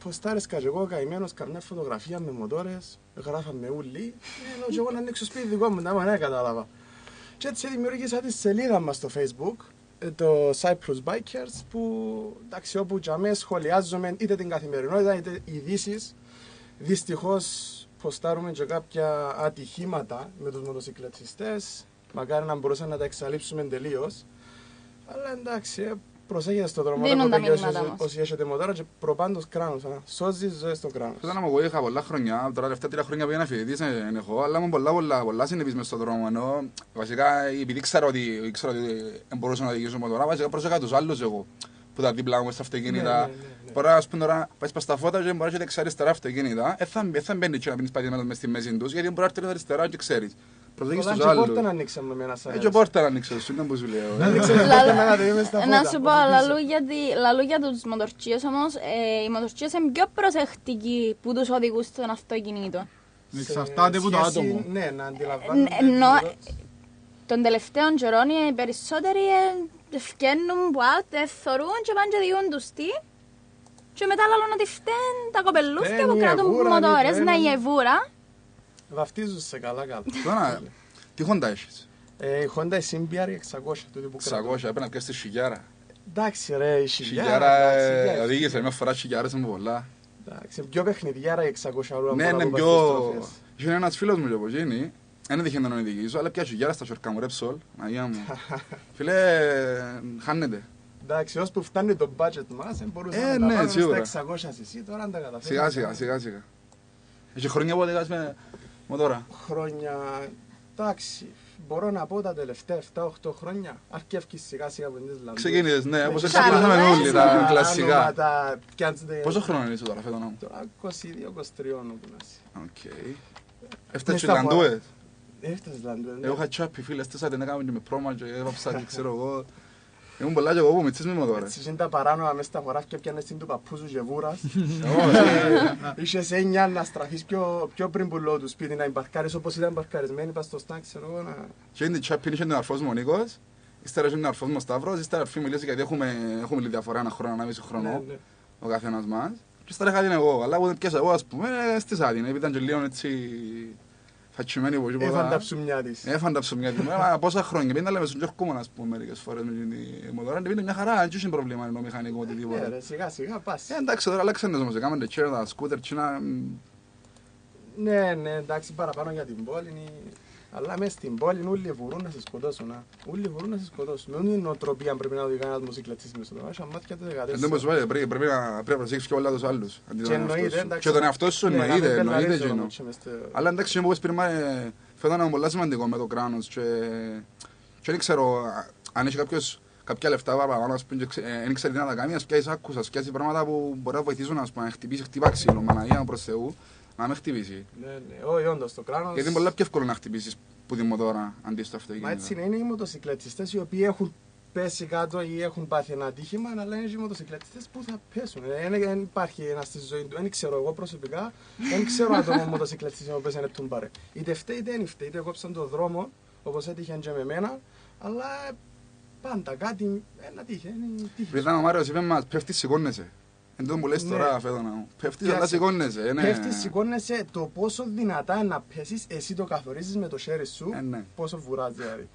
ποστάρισκα και εγώ καημένος καμιά φωτογραφία με μοτόρες, γράφαμε ούλοι, ενώ και εγώ να ανοίξω σπίτι δικό μου, να κατάλαβα. Και έτσι δημιούργησα τη σελίδα μας στο Facebook, το Cyprus Bikers, που εντάξει, όπου για μένα σχολιάζουμε είτε την καθημερινότητα είτε ειδήσεις. Δυστυχώς ποστάρουμε και κάποια ατυχήματα με τους μοτοσυκλετιστές, μακάρι να μπορούσαμε να τα εξαλείψουμε τελείως. Αλλά εντάξει, προσέχετε στον δρόμο, όσοι έχετε μοτόρα και προπάντως κράνος, σώζεις ζωές στο κράνος. Όταν εγώ είχα πολλά χρόνια, τώρα τελευταία 3 χρόνια πήγαινα φοιτητής, δεν έχω, αλλά ήμουν πολλά συνεπείς μες στον δρόμο, ενώ βασικά επειδή ξέρω ότι δεν μπορούσα να οδηγήσω μοτόρα, βασικά προσέχα τους άλλους εγώ, που τα δίπλα μου στα αυτοκίνητα. Μπορώ ας πούμε τώρα, πάεις πας στα φώτα και μπορείς να έχετε αριστερά αυτοκίνητα, θα μπαίνεις και να πίνεις πατημένος μες στη μέση τους, γιατί μπορεί να έρθει αριστερά και ξέρεις. Προσέχεις τους άλλους. Πόρτα να ανοίξαμε με ένα σάρες. Και πόρτα να ανοίξω, σου είναι που σου λέω. Να σου πω, λαλού για τους μοτορτσίες όμως, οι μοτορτσίες είναι πιο προσεκτικοί που τους οδηγούς των αυτοκινήτων. Εξαρτάται από το άτομο. Ναι, να αντιλαμβάνονται. Τον τελευταίο καιρό οι περισσότεροι φκαίνουν που out, θωρούν και πάνε και διούν τους τι. Και μετά λαλούν ότι φταίνουν τα κοπελούθια που κρατούν μοτόρες, ναι, η εβούρα. Βαφτίζουν σε καλά. Τώρα, τι Honda έχεις? Η Honda η CBR 600. 600, έπαιρνα και στη χιλιάρα. Εντάξει ρε, η χιλιάρα, οδήγησα μια φορά χιλιάρες είναι πολλά. Εντάξει, πιο παιχνιδιάρα η 600 ρούα. Ναι, είναι πιο... Είχε ένας φίλος μου και από εκείνη, δεν τυχαίνει να τον οδηγήσω, αλλά πια χιλιάρα στα σορκά μου, Repsol, Αγία μου. Φίλε, χάνεται. Εντάξει, ώσπου φτάνει το budget μας, μπορούσαμε να πάμε στα 600 cc, τώρα αν τα καταφέρουμε. Σιγά. Έχει χρόνια που οδηγάς με μοτόρα? Χρόνια, εντάξει, μπορώ να πω τα τελευταία 7-8 χρόνια αρκεύκει σιγά σιγά από τις λαντούς. Ξεκίνησες, ναι, όπως εξαπλώσαμε όλοι τα κλασικά. Πιάντσετε... Πόσο χρόνο είσαι τώρα, φέτο να μου? Τώρα 22-23 όπου να είσαι. Οκ. Έφτασε οι λαντούες. Έφτασε λαντούες, ναι. Εγώ είχα τσάπι φίλες, τέσσερα την έκαμε και με πρόμα και έβαψα και ξέρω εγώ. Ήμουν πολλά και εγώ που μητσείς με μου τώρα. Έτσι είναι τα παράνομα μέσα στα χωράφια πιάνες την του παππού σου και βούρας. Είχες 9 να στραφείς πιο πριν πουλό του σπίτι, να εμπαρκάρεις όπως ήταν εμπαρκαρισμένοι πας στο στάν, ξέρω εγώ να... Και είναι τσάπι, είχε τον αρφός μου ο Νίκος, ύστερα είχε τον αρφός μου ο Σταύρος, ύστερα αρφή μου λύση γιατί έχουμε λίγη διαφορά, ένα χρόνο, 1,5 χρόνο ο καθένας μας. Και ύστερα είχα την εγώ, αλλά όταν πιάσα εγώ ας πούμε, στήσα την, επειδή ήταν και λίγο έτσι φατσιμένη από τίποτα. Έφαν τα ψουμιά της. Έφαν τα ψωμιά της. Μα πόσα χρόνια. Πήγαινε να λέμε στον Γιώργο ας πούμε μερικές φορές με τη μοτόρα. Πήγαινε μια χαρά, δεν είχε πρόβλημα με το μηχανικό οτιδήποτε. Ναι, σιγά σιγά πας. Εντάξει, τώρα αλλάξανε όμως, έκαμε τα σκούτερ, Ναι, εντάξει, παραπάνω για την πόλη. Αλλά μέσα στην πόλη όλοι μπορούν να σε σκοτώσουν. Όλοι μπορούν να σε σκοτώσουν. Με την νοοτροπία πρέπει να οδηγεί ένας μουσικλετής μέσα στο μάχα, μάτια το 14. Δεν μπορείς να πρέπει να προσέξεις και όλα τους άλλους. Και εννοείται, εντάξει. Και τον εαυτό σου εννοείται εκείνο. Αλλά εντάξει, όπως πριν φαίνονταν πολλά σημαντικό με το κράνος και δεν ξέρω αν έχει κάποια λεφτά παραπάνω, δεν ξέρει τι να τα κάνει, ας πιάσεις άκους, ας πιάσεις πράγματα που μπορεί να βοηθήσουν, ας πούμε, να χτυπήσει, χτυπά ξύλο, Παναγία προς Θεού, να με χτυπήσει. Ναι, όχι όντως το κράνος... Γιατί είναι πολλά πιο εύκολο να χτυπήσεις που τη μοτόρα αντί στο αυτοκίνητο. Μα έτσι είναι οι μοτοσυκλετιστές οι οποίοι έχουν πέσει κάτω ή έχουν πάθει ένα ατύχημα, αλλά είναι οι μοτοσυκλετιστές που θα πέσουν. Δεν υπάρχει ένα στη ζωή του. Δεν ξέρω εγώ προσωπικά, δεν ξέρω άτομο μοτοσυκλετιστής που πέσανε τούμπαρε. Είτε φταίει είτε δεν φταίει, είτε κόψαν τον δρόμο, όπως έτυχε και με εμένα, αλλά πάντα κάτι, ένα τύχε. Πριν ο Μάριος είπε μας, πέφτεις σηκώνεσαι. Εν τω που λες τώρα, Φέδωνα μου. Πέφτεις αλλά σηκώνεσαι. Πέφτεις, σηκώνεσαι, το πόσο δυνατά να πέσεις, εσύ το καθορίζεις με το χέρι σου, πόσο βουράζει δηλαδή.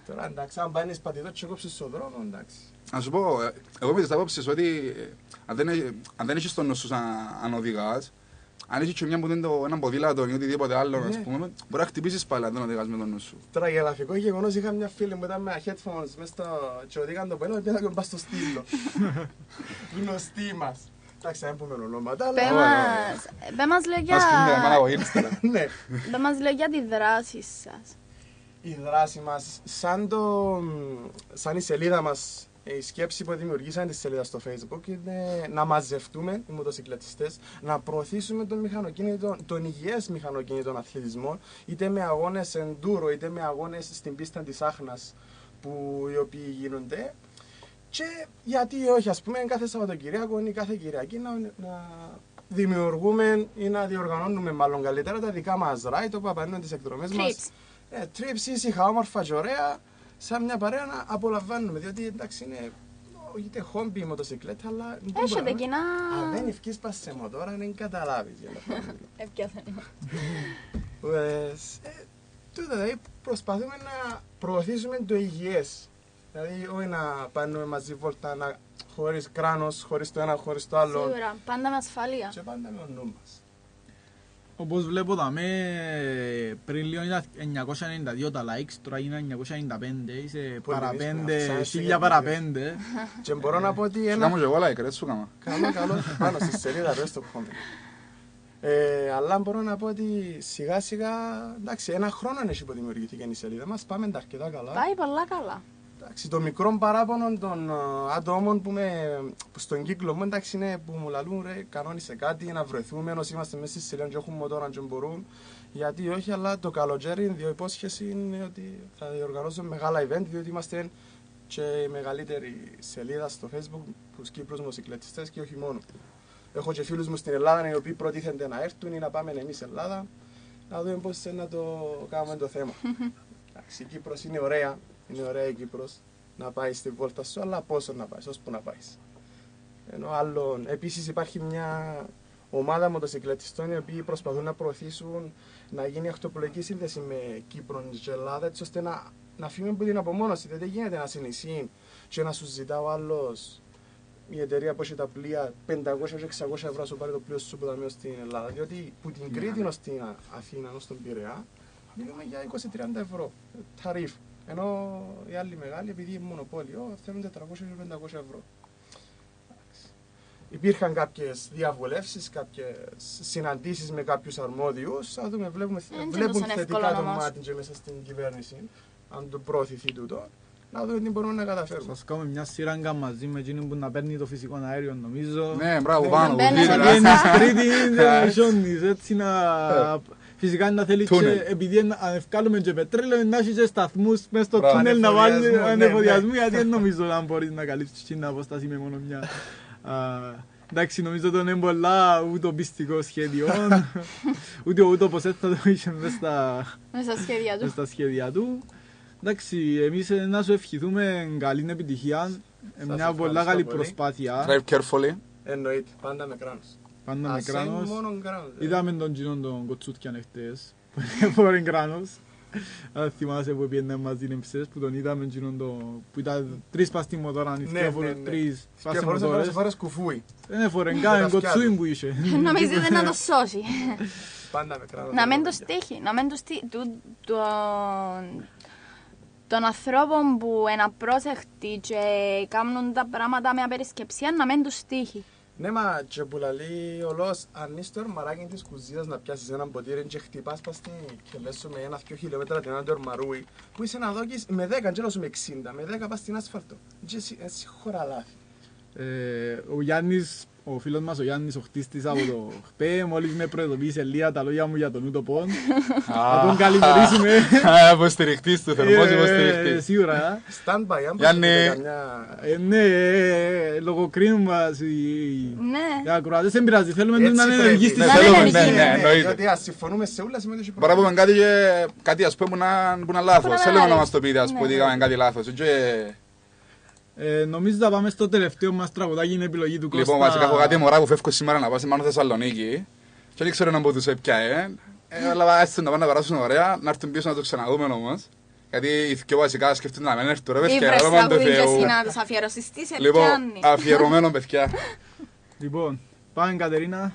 Τώρα εντάξει, αν πάνεις πατητό και κόψεις στον δρόμο, εντάξει. Να σου πω, εγώ με τις απόψεις ότι αν δεν έχεις τον νου σου αν οδηγάς, αν έχεις και μια που είναι έναν ποδήλατο ή οτιδήποτε άλλο, ας πούμε, μπορεί να χτυπήσεις πάλι αν δεν οδηγάς με τον νου σου. Τώρα για γραφικό γεγονός είχα μια φίλη που ήταν με headphones μέσα στο... και οδήγαν το πέλο και πήγα και πας στο στήλο. Γνωστή μας. Εντάξει, δεν πούμε ονόματα, αλλά... Πες μας λέει για τη δράση σας. Η δράση μας, σαν η σελίδα μας, η σκέψη που δημιουργήσαν τη σελίδα στο Facebook είναι να μαζευτούμε οι μοτοσυκλετιστές, να προωθήσουμε τον υγιές μηχανοκίνητο αθλητισμό, είτε με αγώνες enduro, είτε με αγώνες στην πίστα της Άχνας, οι οποίοι γίνονται. Και γιατί όχι, ας πούμε, κάθε Σαββατοκυριακό ή κάθε Κυριακή να δημιουργούμε ή να διοργανώνουμε μάλλον καλύτερα τα δικά μας ride, όπου απαντούν τις εκδρομές μας. Trips ήσυχα, όμορφα και ωραία, σαν μια παρέα να απολαμβάνουμε, διότι εντάξει είναι είτε χόμπι η μοτοσυκλέτα, αλλά... Έχετε κοινά... Αν δεν ευκείς πας σε μοτόρα, δεν καταλάβεις. Ευκαιάθεν. Τούτα, δηλαδή προσπαθούμε να προωθήσουμε το υγιές. Δηλαδή όχι να πάνουμε μαζί βόλτα χωρίς κράνος, χωρίς το ένα, χωρίς το άλλο. Σίγουρα, πάντα με ασφάλεια. Και πάντα με ο νου μας. Όπως βλέπω πριν λίγο ήταν 992 τα likes, τώρα είναι 995, είσαι παραπέντε, 1000 παραπέντε. Και μπορώ να πω ότι ένα... Σου κάνω και εγώ like, ρε, σου κάνω. Καλό, πάνω στη σελίδα, ρε, στο comment. Αλλά μπορώ να πω ότι σιγά σιγά, εντάξει, ένα χρόνο έχει που δημιουργήθηκε η σελίδα μας, πάμε τα αρκετά καλά. Πάει πολλά καλά. Εντάξει, το μικρό παράπονο των ατόμων που στον κύκλο μου εντάξει, είναι που μου λαλούν ρε, κανόνισε κάτι να βρεθούμε ενώ είμαστε μέσα στη σελίδα και έχουμε μοτόρα και μπορούν. Γιατί όχι, αλλά το καλοκαίρι η υπόσχεση είναι ότι θα διοργανώσουμε μεγάλα event, διότι είμαστε και η μεγαλύτερη σελίδα στο Facebook τους Κύπρους μοτοσυκλετιστές και όχι μόνο. Έχω και φίλους μου στην Ελλάδα οι οποίοι προτίθενται να έρθουν ή να πάμε εμείς Ελλάδα να δούμε πώς να το κάνουμε το θέμα. Εντάξει, η Κύπρος είναι ωραία. Είναι ωραία η Κύπρος να πάει στη βόλτα σου, αλλά πόσο να πάει, ώσπου να πάει. Ενώ άλλον, επίσης υπάρχει μια ομάδα μοτοσυκλετιστών οι οποίοι προσπαθούν να προωθήσουν να γίνει ακτοπλοϊκή σύνδεση με Κύπρο και Ελλάδα, έτσι ώστε να φύγουμε από την απομόνωση. Δεν γίνεται να συνεισύει και να σου ζητά ο άλλος η εταιρεία που έχει τα πλοία 500-600 ευρώ σου πάρει το πλοίο σου που ταμείο στην Ελλάδα. Διότι που την Κρήτη ως την Αθήνα, ως τον Πειραιά, μιλούμε για 20-30 ευρώ ταρίφ. Ενώ οι άλλοι μεγάλοι, επειδή είναι μονοπόλιο, θέλουν 400-500 ευρώ. υπήρχαν κάποιες διαβουλεύσεις, κάποιες συναντήσεις με κάποιους αρμόδιους. Θα δούμε, βλέπουν θετικά το μάτι και μέσα στην κυβέρνηση, αν το προωθηθεί τούτο. Να δούμε τι μπορούμε να καταφέρουμε. Σας κάνουμε μια σειράγκα μαζί με εκείνον που να παίρνει το φυσικό αέριο, νομίζω. Ναι, μπράβο, πάνω. Βγαίνεις τρίτη, δεν σιώνεις, έτσι να... Φυσικά να θέλει και επειδή αν ευκάλουμε και πετρέλαιο να έχει και σταθμούς μες στο τούνελ να βάλει ανεφοδιασμού, γιατί δεν νομίζω να μπορείς να καλύψεις την αποστάση με μόνο μια. Εντάξει, νομίζω ότι είναι πολλά ουτοπιστικό σχέδιο, ούτε ο ούτωπος θα το είχε μες στα σχέδια του. Εντάξει, εμείς να σου ευχηθούμε καλή επιτυχία, μια πολλά καλή προσπάθεια. Drive carefully. Εννοείται, πάντα με κράνος. Πάντα με κράνος. Είδαμε τον κοινό τον Κοτσούτκιαν εχτες, που είναι κράνος. Αν θυμάσαι που πήγαινε μαζί νεμψές, που τον είδαμε που ήταν τρεις πας στη μοτόρα, τρεις πας στη μοτόρες. Φορές κουφούι. Δεν έφορε καν κοτσούι που είχε. Νομίζετε να το σώσει. Πάντα με κράνος. Να μην το στήχει, να μην το στήχει. Των ανθρώπων που είναι απρόσεκτοι και κάνουν τα πράγματα με απερισκεψία, να μην τους στήχει. Ναι, μα και που λαλεί ολός, αν είσαι το ορμαράκι της κουζίνας να πιάσεις έναν ποτήρι και χτυπάς πας στην κελέσου με 1-2 χιλιόμετρα την έναν το ορμαρούι, που είσαι να δώκεις με 10, και με 60, με 10 πας στην ασφαλτό. Και εσύ χώρα λάθη. Ο Γιάννης, ο φίλος μας ο Γιάννης, ο χτίστης από το ΧΠΕ, μόλις με προειδοποίησε λίγα τα λόγια μου για τον ούτοπον. Θα τον καλημερίσουμε. Υποστηριχτής του, θερμός υποστηριχτής. Σίγουρα. Stand by, αν Γιάννη. Ναι, λογοκρίνουν μας οι ακροατές, δεν πειράζει, θέλουμε να είναι ενεργοί στη ζωή. Γιατί ας συμφωνούμε σε όλα σημαίνει ότι μπορεί να πούμε κάτι ας πούμε που είναι λάθος. Θέλουμε να μας το πείτε, ας πούμε, ότι είχαμε κάτι λάθος. Νομίζω θα πάμε στο τελευταίο μας τραγουδάκι, είναι επιλογή του Κώστα. Λοιπόν, βασικά έχω κάτι μωρά που φεύγω σήμερα να πάω σε Μάνο Θεσσαλονίκη και δεν ξέρω να μπω τους έπια, αλλά έτσι να πάνε να περάσουν ωραία, να έρθουν πίσω να το ξαναδούμε όμως. Γιατί οι πιο βασικά σκεφτούν να μην έρθουν ρε παιδιά, όνομα του Θεού. Να τους αφιερώσεις, τι σε Λοιπόν, πιάνει. αφιερωμένο παιδιά. Λοιπόν, πάμε Κατερίνα.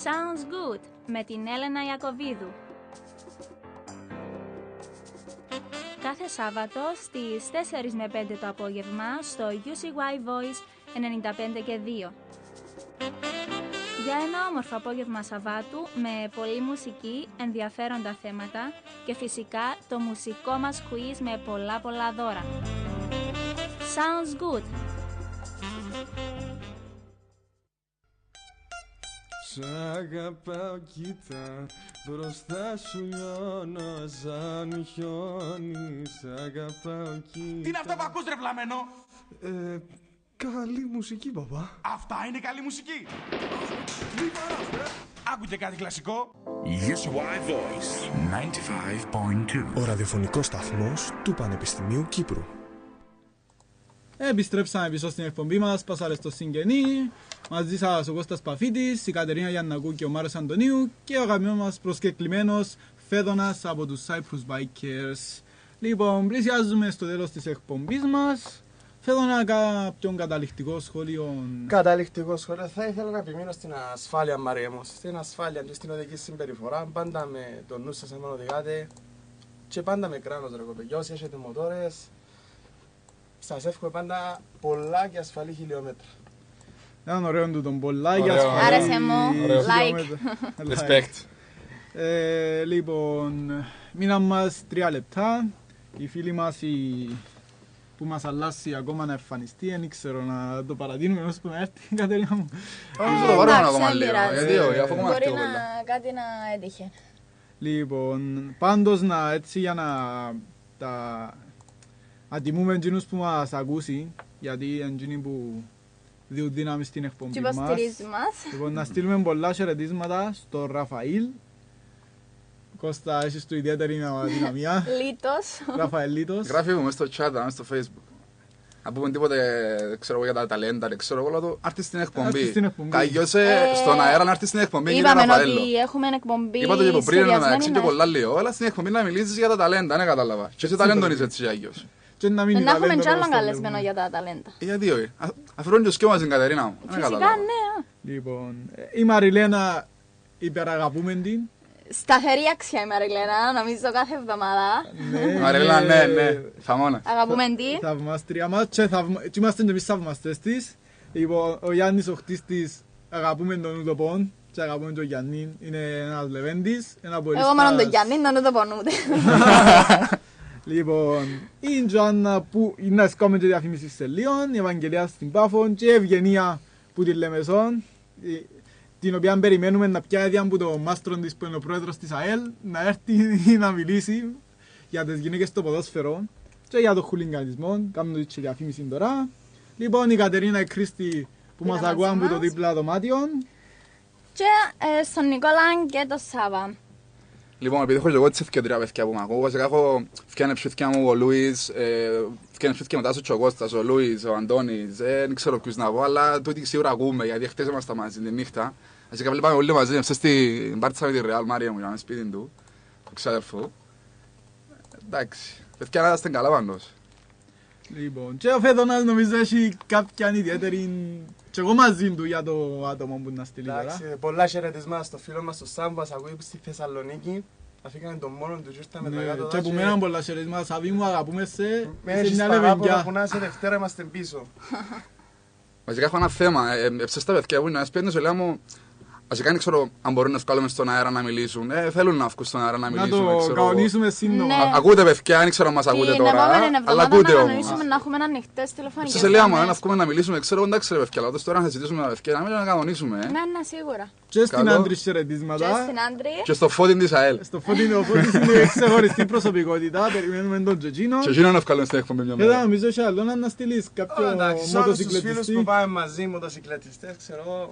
Sounds Good με την Έλενα Ιακωβίδου. Κάθε Σάββατο στις 4 με 5 το απόγευμα στο UCY Voice 95 και 2. Για ένα όμορφο απόγευμα Σαββάτου με πολλή μουσική, ενδιαφέροντα θέματα και φυσικά το μουσικό μας quiz με πολλά δώρα. Sounds Good. Σ' αγαπάω, κοίτα, μπροστά σου λιώνω σαν χιόνι. Σ' αγαπάω, κοίτα. Τι είναι αυτό που ακούς, ρε βλαμμένο? Καλή μουσική, παπά. Αυτά είναι καλή μουσική. Άκου και κάτι κλασικό. UCY Voice 95.2. Ο ραδιοφωνικός σταθμός του Πανεπιστημίου Κύπρου. Επιστρέψαμε πίσω στην εκπομπή μας, πάσαρε στο Συγγενή. Μαζί σας ο Κώστας Παφίτης, η Κατερίνα Γιαννακού και ο Μάρος Αντωνίου και ο αγαπημένος μας προσκεκλημένος Φέδωνας από τους Cyprus Bikers. Λοιπόν, πλησιάζουμε στο τέλος της εκπομπής μας. Φέδωνα κάποιον καταληκτικό σχόλιο. Καταληκτικό σχόλιο. Θα ήθελα να επιμείνω στην ασφάλεια, Μαρία μου. Στην ασφάλεια και στην οδική συμπεριφορά. Πάντα με το νου σας αν οδηγάτε και πάντα με κράνος, ρε κοπέγια. Όσοι έχετε μοτόρες, σας εύχομαι πάντα πολλά και ασφαλή χιλιόμετρα. Ήταν ωραίο του τον πολλά και ασφαλή. Άρεσε μου. Like. Respect. Λοιπόν, μείναν μας 3 λεπτά. Οι φίλοι μας που μας αλλάσει ακόμα να εμφανιστεί, δεν ξέρω να το παρατείνουμε όσο που να έρθει η Κατερίνα μου. Όχι, το πάρουμε ακόμα λίγο. Γιατί όχι, αφού ακόμα μπορεί έρθει να κάτι να έτυχε. Λοιπόν, πάντως έτσι για να τιμούμε εκείνους που μας ακούσει, γιατί είναι εκείνοι που διούν δύναμη στην εκπομπή μας. Λοιπόν, να στείλουμε πολλά χαιρετίσματα στον Ραφαήλ. Κώστα, έχεις του ιδιαίτερη δυναμία. Λίτος. Ραφαήλ Λίτος. Γράφει μου μέσα στο chat, μέσα στο facebook. Να πούμε τίποτε, ξέρω εγώ, για τα ταλέντα, ξέρω εγώ, αλλά άρθει στην εκπομπή. Καγιώσε στον αέρα να έρθει στην εκπομπή. Είπαμε ότι έχουμε εκπομπή. Είπα το και πριν, μεταξύ και πολλά λίγο, αλλά στην εκπομπή να μιλήσεις για τα ταλέντα, δεν κατάλαβα. Και εσύ ταλέντον είσαι έτσι, Άγιος. Να έχουμε κι άλλον καλεσμένο για τα ταλέντα. Γιατί όχι, αφαιρώνει το σκιό μας την Κατερίνα μου. Φυσικά, ναι. Λοιπόν, η Μαριλένα υπεραγαπούμε την. Σταθερή αξία η Μαριλένα, νομίζω κάθε εβδομάδα. Μαριλένα, ναι, θαμώνα. Αγαπούμε τι. Θαυμάστρια μας και είμαστε και εμείς θαυμαστές της. Λοιπόν, ο Γιάννης ο χτίστης αγαπούμε τον Ουτοπόν και αγαπούμε τον Γιάννη. Είναι ένας λεβέντης. Εγώ μόνο τον Γιάννη, τον Ουτοπόν ούτε. Λοιπόν, η Τζοάννα που είναι να σκάμε και διαφήμιση σε Λίον, η Ευαγγελία στην Πάφον και η Ευγενία που τη Λεμεσόν, την οποία περιμένουμε να πιάσει από τον μάστρο της που είναι ο πρόεδρος της ΑΕΛ να έρθει να μιλήσει για τις γυναίκες στο ποδόσφαιρο και για τον χουλιγκανισμό. Κάνουμε τη διαφήμιση τώρα. Λοιπόν, η Κατερίνα και η Κρίστη που μας ακούαν από το δίπλα δωμάτιο. Και στον Νικόλα και τον Σάβα. Λοιπόν, επειδή έχω και εγώ τις ευκαιρία παιδιά που μ' ακούω, βασικά έχω φτιάνε ψηφιά μου ο Λούις, φτιάνε ψηφιά μετά ο Κώστας, ο Λούις, ο Αντώνης, δεν ξέρω ποιους να πω, αλλά τούτοι σίγουρα ακούμε, γιατί χτες ήμασταν μαζί τη νύχτα. Βασικά βλέπαμε όλοι μαζί, έμψε στην Μπάρτσα με τη Ρεάλ, Μάρια μου, για να σπίτι του, του ξάδερφου. Εντάξει, παιδιά να είστε καλά πάντως. Λοιπόν, και ο Φέδωνας νομίζω έχει κάποια ιδιαίτερη και εγώ μαζί του για το άτομο που να στείλει τώρα. Εντάξει, πολλά χαιρετισμά στο φίλο μας στο Σάμπας, ακούει στη Θεσσαλονίκη. Αφήκανε τον μόνο του και ήρθαμε τα κάτω. Και που μέναν πολλά χαιρετισμά, Σαβί μου αγαπούμε σε μια λεβενκιά. Που να είσαι Δευτέρα είμαστε πίσω. Βασικά έχω ένα θέμα, έψεστα παιδιά που είναι ένας πέντος, λέω μου, βασικά δεν ξέρω αν μπορούν να βγάλουμε στον αέρα να μιλήσουν. Θέλουν να βγουν στον αέρα να μιλήσουν. Να το κανονίσουμε σύντομα. Ακούτε παιδιά, δεν ξέρω αν μας ακούτε τώρα. Αλλά ακούτε όμως. Να κανονίσουμε να έχουμε ανοιχτές τηλεφωνικές. Σε λέω να βγούμε να μιλήσουμε, ξέρω εντάξει ρε παιδιά, αλλά τώρα να συζητήσουμε τα παιδιά, να μην να κανονίσουμε. Ναι, σίγουρα. Και στην Άντρη χαιρετίσματα. Και στο Φώτιν της ΑΕΛ. Στο Φώτιν ο Φώτης είναι ξεχωριστή προσωπικότητα, περιμένουμε τον Τζετζίνο. Και εκείνο να βγάλουμε στην εκπομπή μια μέρα. Εδώ νομίζω και άλλο να στείλεις κάποιο μοτοσυκλετιστή. Στους φίλους που πάμε μαζί μοτοσυκλετιστές, ξέρω,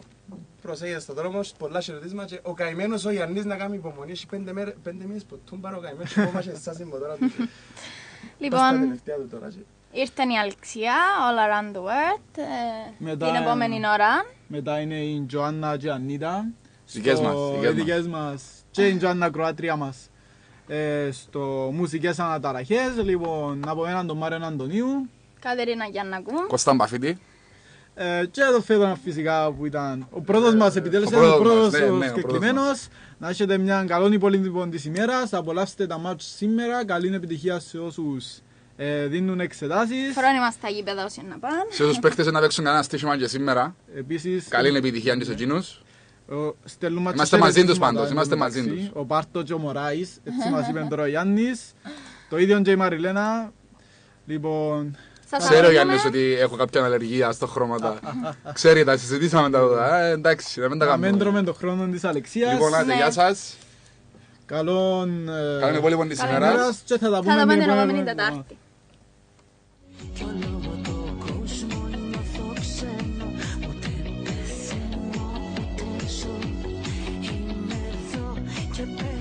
προσέγγεται στον δρόμο, πολλά χαιρετίσματα και ο καημένος ο Γιάννης να κάνει υπομονή, έχει 5 μήνες που τούν πάρω ο καημένος και ακόμα και σας είμαι τώρα. Λοιπόν, ήρθε η Αλξία, All Around the World, την επόμενη ώρα. Μετά είναι η Τζοάννα και η Ανίτα. Οι δικές μας και η Τζοάννα Κροάτρια μας. Στο μουσικές αναταραχές, λοιπόν, από έναν τον Μάριο Αντωνίου. Κατερίνα Γιαννακού. Κώστα Μπαφίτη. Και το Φέδωνα φυσικά που ήταν ο πρώτος μας επιτέλεσε, πρώτος ο πρώτος μας, ναι, ο συγκεκριμένος. Να έχετε μια καλή υπόλοιπη της ημέρας, απολαύστε τα μάτς σήμερα, καλή επιτυχία σε όσους δίνουν εξετάσεις. Φρόνημα στα γήπεδα όσοι να πάνε. Σε όσους παίχτες να παίξουν κανένα στοίχημα και σήμερα. Επίσης, καλή επιτυχία και σε εκείνους. Είμαστε μαζί τους πάντως, είμαστε μαζί τους. Ο Πάρτο και ο Μωράης, έτσι μας είπε τώρα ο Γιάννης. Το ίδιο και η Μαριλένα. Λοιπόν... Ξέρω Γιάννης ότι έχω κάποια αλλεργία στα χρώματα. Ξέρει, τα συζητήσαμε τα εδώ. Εντάξει, να μην τα κάνουμε. Να μην τρώμε τον χρόνο της Αλεξίας. Λοιπόν, άντε, γεια σας. Καλόν υπόλοιπο της ημέρας. Και θα τα πούμε την επόμενη Τετάρτη. Japan.